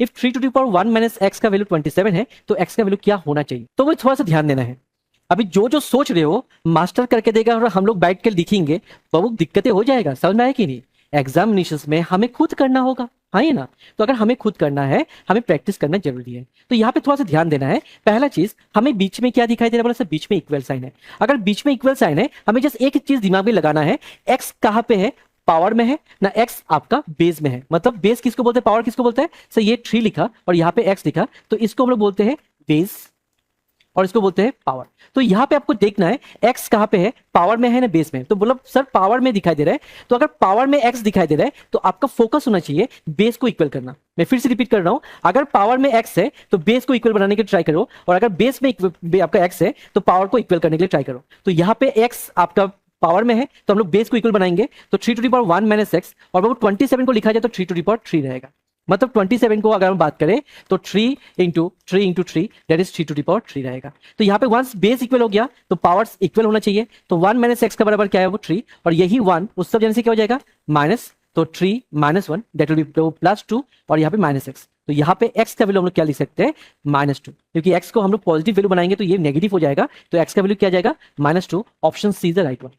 If 3 to the power 1 minus X का value 27 है तो एक्स का वैल्यू क्या होना चाहिए। तो वो थोड़ा सा ध्यान देना है। अभी जो जो सोच रहे हो मास्टर करके देगा और हम लोग बैठ के लिखेंगे, वो दिक्कतें हो जाएगा। समझ में आया कि नहीं? एग्जामिनेशन में हमें खुद करना होगा, हाँ ये ना। तो अगर हमें खुद करना है, हमें प्रैक्टिस करना जरूरी है। तो यहाँ पे थोड़ा सा ध्यान देना है। पहला चीज, हमें बीच में क्या दिखाई दे रहा है, बोला सर बीच में इक्वल साइन है। अगर बीच में इक्वल साइन है, हमें जस्ट एक चीज दिमाग में लगाना है, एक्स कहाँ पे है, पावर में है ना, एक्स आपका बेस में है। मतलब बेस किसको बोलते हैं, पावर किसको बोलते हैं। सर ये 3 लिखा और यहाँ पे एक्स लिखा, तो इसको हम लोग बोलते हैं बेस और इसको बोलते हैं पावर। तो यहाँ पे आपको देखना है एक्स कहाँ पे है, पावर में है ना बेस में। तो बोला सर पावर में दिखाई दे रहा है, तो अगर पावर में एक्स दिखाई दे रहा है तो आपका फोकस होना चाहिए बेस को इक्वल करना। मैं फिर से रिपीट कर रहा हूं, अगर पावर में एक्स है तो बेस को इक्वल बनाने के लिए ट्राई करो, और अगर बेस में आपका एक्स है तो पावर को इक्वल करने के लिए ट्राई करो। तो यहाँ पे एक्स आपका पावर में है तो हम लोग बेस को इक्वल बनाएंगे, तो 3 to the power 1 minus X, और वो 27 को लिखा जाए तो 3 टू दी पावर 3 रहेगा। मतलब 27 को अगर हम बात करें तो 3 into 3 that is 3 to the power 3 रहेगा। तो यहाँ पे वंस बेस इक्वल हो गया तो पावर्स इक्वल होना चाहिए। तो 1 माइनस एक्स का बराबर क्या है, वो 3, और यही 1 उस सब जन से क्या हो जाएगा, माइनस। तो 3 minus 1 that will be plus 2, और यहाँ पे माइनस एक्स। तो यहाँ पे x का वैल्यू हम लोग क्या लिख सकते हैं, -2, क्योंकि x को हम लोग पॉजिटिव वैल्यू बनाएंगे तो ये नेगेटिव हो जाएगा, तो x का वैल्यू क्या जाएगा, -2। Option C is the right one.